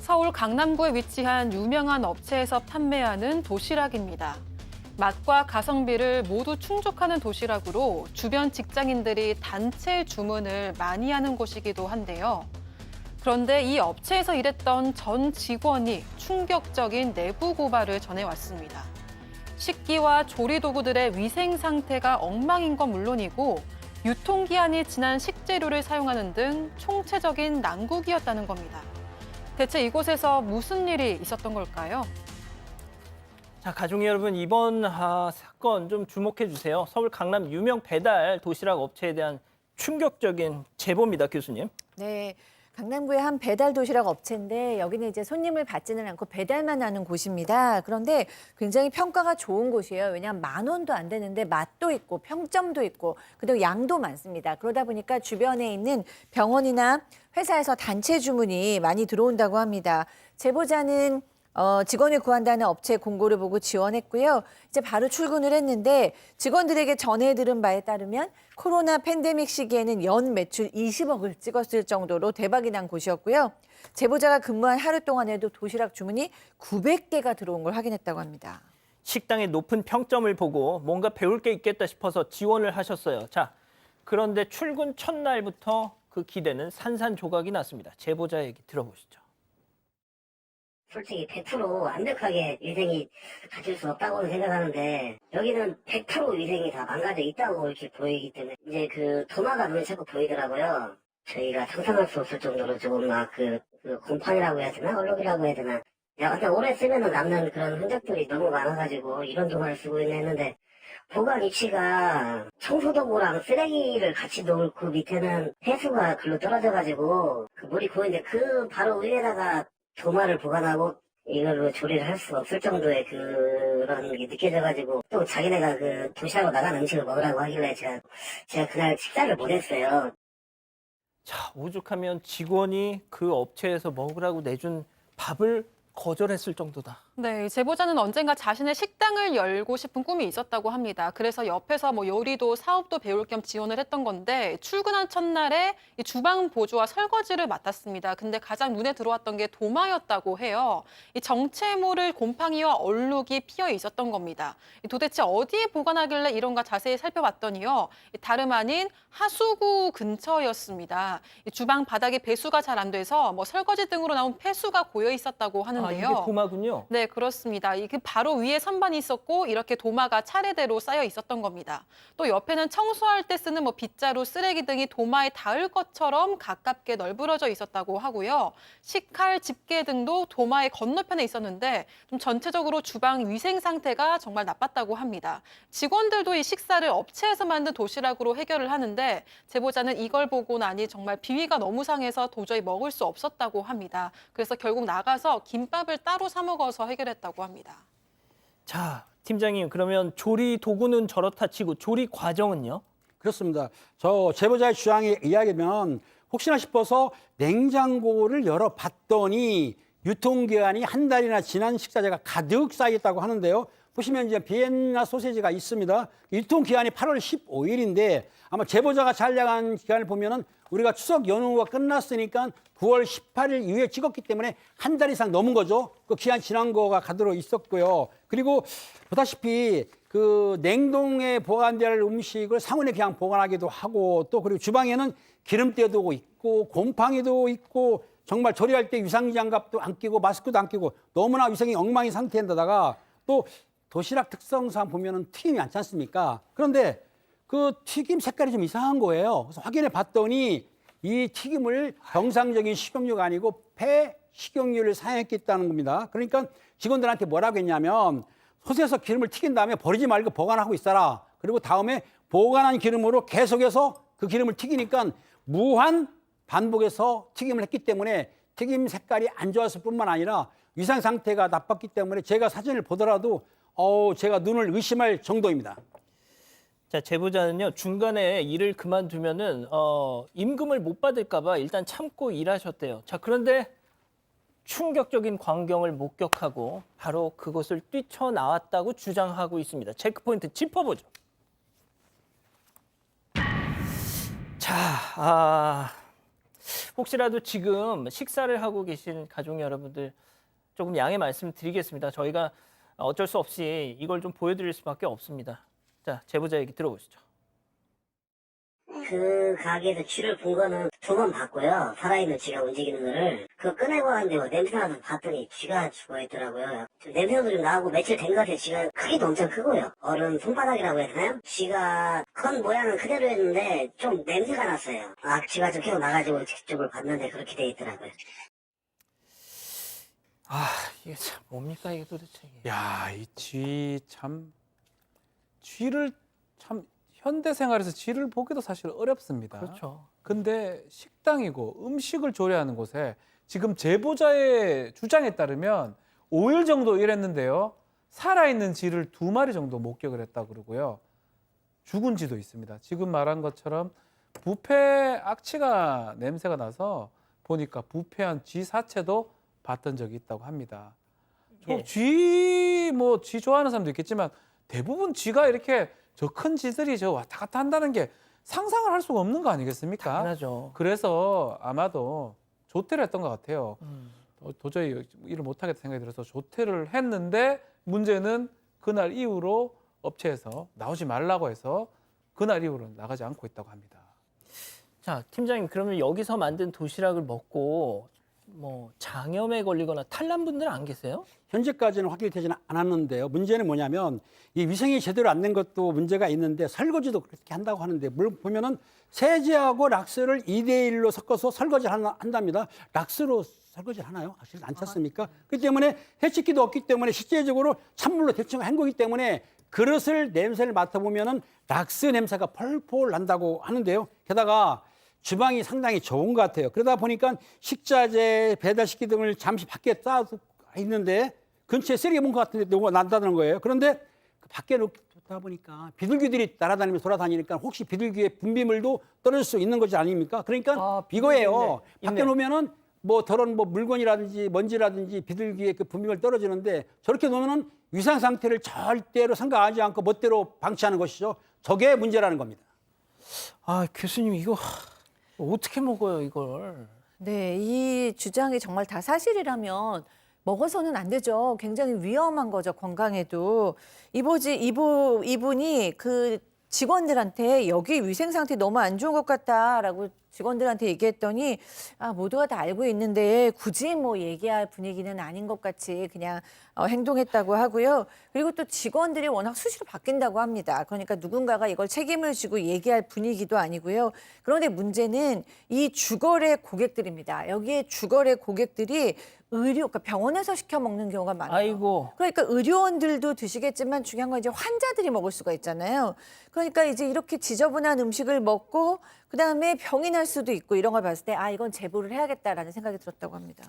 서울 강남구에 위치한 유명한 업체에서 판매하는 도시락입니다. 맛과 가성비를 모두 충족하는 도시락으로 주변 직장인들이 단체 주문을 많이 하는 곳이기도 한데요. 그런데 이 업체에서 일했던 전 직원이 충격적인 내부 고발을 전해왔습니다. 식기와 조리 도구들의 위생 상태가 엉망인 건 물론이고 유통기한이 지난 식재료를 사용하는 등 총체적인 난국이었다는 겁니다. 대체 이곳에서 무슨 일이 있었던 걸까요? 자, 가족 여러분, 이번 사건 좀 주목해 주세요. 서울 강남 유명 배달 도시락 업체에 대한 충격적인 제보입니다, 교수님. 네, 강남구의 한 배달 도시락 업체인데 여기는 이제 손님을 받지는 않고 배달만 하는 곳입니다. 그런데 굉장히 평가가 좋은 곳이에요. 왜냐하면 10,000원도 안 되는데 맛도 있고 평점도 있고 그리고 양도 많습니다. 그러다 보니까 주변에 있는 병원이나 회사에서 단체 주문이 많이 들어온다고 합니다. 제보자는 직원을 구한다는 업체 공고를 보고 지원했고요. 이제 바로 출근을 했는데 직원들에게 전해 들은 바에 따르면 코로나 팬데믹 시기에는 연 매출 20억을 찍었을 정도로 대박이 난 곳이었고요. 제보자가 근무한 하루 동안에도 도시락 주문이 900개가 들어온 걸 확인했다고 합니다. 식당의 높은 평점을 보고 뭔가 배울 게 있겠다 싶어서 지원을 하셨어요. 자, 그런데 출근 첫날부터 그 기대는 산산조각이 났습니다. 제보자 얘기 들어보시죠. 솔직히 100% 완벽하게 위생이 갖출 수 없다고 생각하는데 여기는 100% 위생이 다 망가져 있다고 이렇게 보이기 때문에 이제 그 도마가 눈에 자꾸 보이더라고요. 저희가 상상할 수 없을 정도로 조금 막 그 곰팡이라고 해야 되나 얼룩이라고 해야 되나 근데 오래 쓰면 남는 그런 흔적들이 너무 많아가지고 이런 도마를 쓰고 있는데 보관 위치가 청소도구랑 쓰레기를 같이 놓을 그 밑에는 해수가 글로 떨어져가지고 그 물이 고이는데 그 바로 위에다가 도마를 보관하고 이걸로 조리를 할 수 없을 정도의 그런 게 느껴져가지고 또 자기네가 그 도시락으로 나간 음식을 먹으라고 하길래 제가 그날 식사를 못 했어요. 자, 오죽하면 직원이 그 업체에서 먹으라고 내준 밥을 거절했을 정도다. 네, 제보자는 언젠가 자신의 식당을 열고 싶은 꿈이 있었다고 합니다. 그래서 옆에서 요리도 사업도 배울 겸 지원을 했던 건데 출근한 첫날에 이 주방 보조와 설거지를 맡았습니다. 근데 가장 눈에 들어왔던 게 도마였다고 해요. 이 정체 모를 곰팡이와 얼룩이 피어 있었던 겁니다. 도대체 어디에 보관하길래 이런가 자세히 살펴봤더니요. 다름 아닌 하수구 근처였습니다. 이 주방 바닥에 배수가 잘 안 돼서 설거지 등으로 나온 폐수가 고여 있었다고 하는데요. 이게 도마군요. 네, 그렇습니다. 그 바로 위에 선반이 있었고 이렇게 도마가 차례대로 쌓여 있었던 겁니다. 또 옆에는 청소할 때 쓰는 빗자루, 쓰레기 등이 도마에 닿을 것처럼 가깝게 널브러져 있었다고 하고요. 식칼, 집게 등도 도마의 건너편에 있었는데 좀 전체적으로 주방 위생 상태가 정말 나빴다고 합니다. 직원들도 이 식사를 업체에서 만든 도시락으로 해결을 하는데 제보자는 이걸 보고 나니 정말 비위가 너무 상해서 도저히 먹을 수 없었다고 합니다. 그래서 결국 나가서 김밥을 따로 사 먹어서 해결했다고 합니다. 자, 팀장님, 그러면 조리 도구는 저렇다 치고 조리 과정은요? 그렇습니다. 저 제보자의 주장에 의하면 혹시나 싶어서 냉장고를 열어봤더니 유통기한이 한 달이나 지난 식자재가 가득 쌓여있다고 하는데요. 보시면 이제 비엔나 소세지가 있습니다. 유통기한이 8월 15일인데 아마 제보자가 촬영한 기간을 보면은 우리가 추석 연휴가 끝났으니까 9월 18일 이후에 찍었기 때문에 한 달 이상 넘은 거죠. 그 기한 지난 거가 가득 있었고요. 그리고 보다시피 그 냉동에 보관될 음식을 상온에 그냥 보관하기도 하고 또 그리고 주방에는 기름때도 있고 곰팡이도 있고 정말 조리할 때 유상장갑도 안 끼고 마스크도 안 끼고 너무나 위생이 엉망인 상태인데다가 또 도시락 특성상 보면은 튀김이 않지 않습니까? 그런데 그 튀김 색깔이 좀 이상한 거예요. 그래서 확인해 봤더니 이 튀김을 정상적인 식용유가 아니고 폐식용유를 사용했다는 겁니다. 그러니까 직원들한테 뭐라고 했냐면 솥에서 기름을 튀긴 다음에 버리지 말고 보관하고 있어라. 그리고 다음에 보관한 기름으로 계속해서 그 기름을 튀기니까 무한 반복해서 튀김을 했기 때문에 튀김 색깔이 안 좋았을 뿐만 아니라 위생 상태가 나빴기 때문에 제가 사진을 보더라도 제가 눈을 의심할 정도입니다. 자, 제보자는요, 중간에 일을 그만두면은 임금을 못 받을까 봐 일단 참고 일하셨대요. 자, 그런데 충격적인 광경을 목격하고 바로 그것을 뛰쳐나왔다고 주장하고 있습니다. 체크포인트 짚어보죠. 자, 혹시라도 지금 식사를 하고 계신 가족 여러분들 조금 양해 말씀드리겠습니다. 저희가 어쩔 수 없이 이걸 좀 보여드릴 수밖에 없습니다. 자, 제보자 얘기 들어보시죠. 그 가게에서 쥐를 본 거는 2번 봤고요. 살아있는 쥐가 움직이는 거를. 그거 꺼내고 하는데 뭐 냄새 나서 봤더니 쥐가 죽어있더라고요. 좀 냄새도 좀 나고 며칠 된 것 같아요. 쥐가 크기도 엄청 크고요. 어른 손바닥이라고 해야 되나요? 쥐가 건 모양은 그대로였는데 좀 냄새가 났어요. 아, 쥐가 좀 계속 나가지고 직접을 봤는데 그렇게 돼 있더라고요. 아, 이게 참 뭡니까 이게 도대체 이게. 야, 이 쥐 참 쥐를 참 현대 생활에서 쥐를 보기도 사실 어렵습니다. 그렇죠. 근데 식당이고 음식을 조리하는 곳에 지금 제보자의 주장에 따르면 5일 정도 일했는데요. 살아있는 쥐를 2마리 정도 목격을 했다 그러고요. 죽은 쥐도 있습니다. 지금 말한 것처럼 부패 악취가 냄새가 나서 보니까 부패한 쥐 사체도 봤던 적이 있다고 합니다. 예. 쥐 좋아하는 사람도 있겠지만 대부분 쥐가 이렇게 저 큰 쥐들이 저 왔다 갔다 한다는 게 상상을 할 수가 없는 거 아니겠습니까? 당연하죠. 그래서 아마도 조퇴를 했던 것 같아요. 도저히 일을 못하겠다 생각이 들어서 조퇴를 했는데 문제는 그날 이후로 업체에서 나오지 말라고 해서 그날 이후로 나가지 않고 있다고 합니다. 자, 팀장님 그러면 여기서 만든 도시락을 먹고 뭐 장염에 걸리거나 탈난 분들 안 계세요? 현재까지는 확인이 되지는 않았는데요. 문제는 뭐냐면 이 위생이 제대로 안 된 것도 문제가 있는데 설거지도 그렇게 한다고 하는데 물 보면은 세제하고 락스를 2대1로 섞어서 설거지를 한답니다. 락스로 설거지를 하나요? 사실 않지 않습니까? 그렇기 때문에 해치기도 없기 때문에 실제적으로 찬물로 대충 한 거기 때문에 그릇을 냄새를 맡아보면은 락스 냄새가 펄펄 난다고 하는데요. 게다가 주방이 상당히 좋은 것 같아요. 그러다 보니까 식자재, 배달식기 등을 잠시 밖에 쌓아두고 있는데 근처에 쓰레기 본 것 같은데 누가 난다는 거예요. 그런데 그 밖에 놓다 보니까 비둘기들이 날아다니면서 돌아다니니까 혹시 비둘기의 분비물도 떨어질 수 있는 거지 아닙니까? 그러니까 이거예요. 있네. 밖에 놓으면은 뭐 더러운 뭐 물건이라든지 먼지라든지 비둘기의 그 분비물 떨어지는데 저렇게 놓으면은 위상 상태를 절대로 생각하지 않고 멋대로 방치하는 것이죠. 저게 문제라는 겁니다. 아, 교수님 이거 어떻게 먹어요 이걸? 네, 이 주장이 정말 다 사실이라면 먹어서는 안 되죠. 굉장히 위험한 거죠, 건강에도. 이분이 그 직원들한테 여기 위생 상태 너무 안 좋은 것 같다라고 직원들한테 얘기했더니 모두가 다 알고 있는데 굳이 뭐 얘기할 분위기는 아닌 것 같이 그냥 행동했다고 하고요. 그리고 또 직원들이 워낙 수시로 바뀐다고 합니다. 그러니까 누군가가 이걸 책임을 지고 얘기할 분위기도 아니고요. 그런데 문제는 이 주거래 고객들입니다. 여기에 주거래 고객들이 그러니까 병원에서 시켜 먹는 경우가 많아요. 아이고. 그러니까 의료원들도 드시겠지만 중요한 건 이제 환자들이 먹을 수가 있잖아요. 그러니까 이제 이렇게 지저분한 음식을 먹고 그다음에 병이 날 수도 있고 이런 걸 봤을 때 이건 제보를 해야겠다라는 생각이 들었다고 합니다.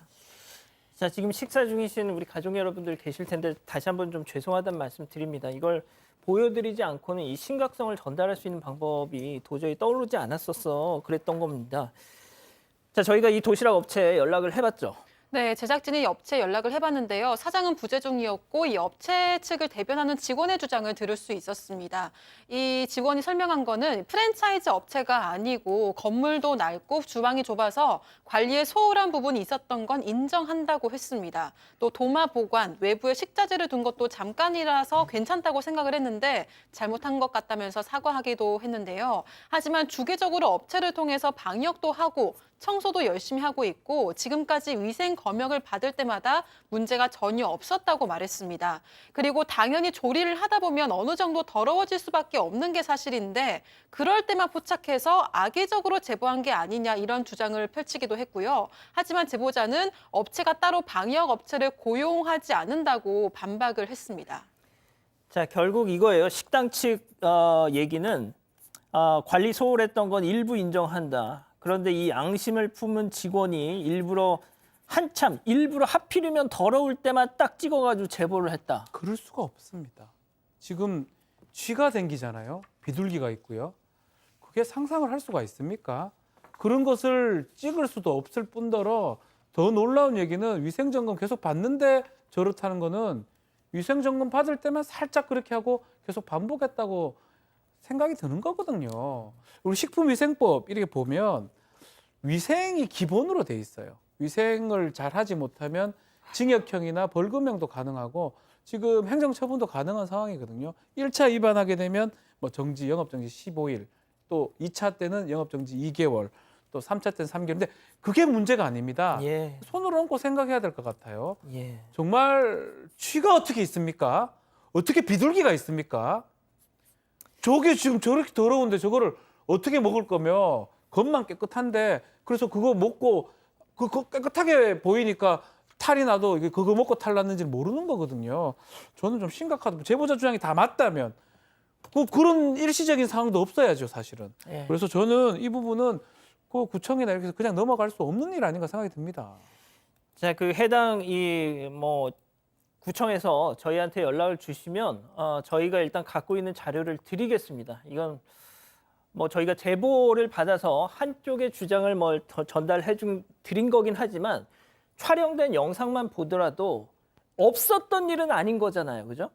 자, 지금 식사 중이신 우리 가족 여러분들 계실 텐데 다시 한번 좀 죄송하다는 말씀 드립니다. 이걸 보여드리지 않고는 이 심각성을 전달할 수 있는 방법이 도저히 떠오르지 않았어서 그랬던 겁니다. 자, 저희가 이 도시락 업체에 연락을 해봤죠. 네, 제작진이 업체에 연락을 해봤는데요. 사장은 부재 중이었고 이 업체 측을 대변하는 직원의 주장을 들을 수 있었습니다. 이 직원이 설명한 거는 프랜차이즈 업체가 아니고 건물도 낡고 주방이 좁아서 관리에 소홀한 부분이 있었던 건 인정한다고 했습니다. 또 도마 보관, 외부에 식자재를 둔 것도 잠깐이라서 괜찮다고 생각을 했는데 잘못한 것 같다면서 사과하기도 했는데요. 하지만 주기적으로 업체를 통해서 방역도 하고 청소도 열심히 하고 있고 지금까지 위생 검역을 받을 때마다 문제가 전혀 없었다고 말했습니다. 그리고 당연히 조리를 하다 보면 어느 정도 더러워질 수밖에 없는 게 사실인데 그럴 때만 포착해서 악의적으로 제보한 게 아니냐 이런 주장을 펼치기도 했고요. 하지만 제보자는 업체가 따로 방역 업체를 고용하지 않는다고 반박을 했습니다. 자, 결국 이거예요. 식당 측 얘기는 관리 소홀했던 건 일부 인정한다. 그런데 이 양심을 품은 직원이 일부러 하필이면 더러울 때만 딱 찍어가지고 제보를 했다. 그럴 수가 없습니다. 지금 쥐가 댕기잖아요. 비둘기가 있고요. 그게 상상을 할 수가 있습니까? 그런 것을 찍을 수도 없을 뿐더러 더 놀라운 얘기는 위생점검 계속 받는데 저렇다는 거는 위생점검 받을 때만 살짝 그렇게 하고 계속 반복했다고 생각이 드는 거거든요. 우리 식품위생법 이렇게 보면 위생이 기본으로 돼 있어요. 위생을 잘 하지 못하면 징역형이나 벌금형도 가능하고 지금 행정처분도 가능한 상황이거든요. 1차 위반하게 되면 뭐 정지, 영업정지 15일, 또 2차 때는 영업정지 2개월, 또 3차 때는 3개월. 근데 그게 문제가 아닙니다. 예. 손을 얹고 생각해야 될 것 같아요. 예. 정말 쥐가 어떻게 있습니까? 어떻게 비둘기가 있습니까? 저게 지금 저렇게 더러운데 저거를 어떻게 먹을 거며 겉만 깨끗한데 그래서 그거 먹고 그거 깨끗하게 보이니까 탈이 나도 이게 그거 먹고 탈 났는지 모르는 거거든요. 저는 좀 심각하다. 제보자 주장이 다 맞다면 그런 일시적인 상황도 없어야죠, 사실은. 예. 그래서 저는 이 부분은 그 구청이나 이렇게 해서 그냥 넘어갈 수 없는 일 아닌가 생각이 듭니다. 자, 그 해당 구청에서 저희한테 연락을 주시면 저희가 일단 갖고 있는 자료를 드리겠습니다. 이건 뭐 저희가 제보를 받아서 한쪽의 주장을 전달해 드린 거긴 하지만 촬영된 영상만 보더라도 없었던 일은 아닌 거잖아요. 그죠?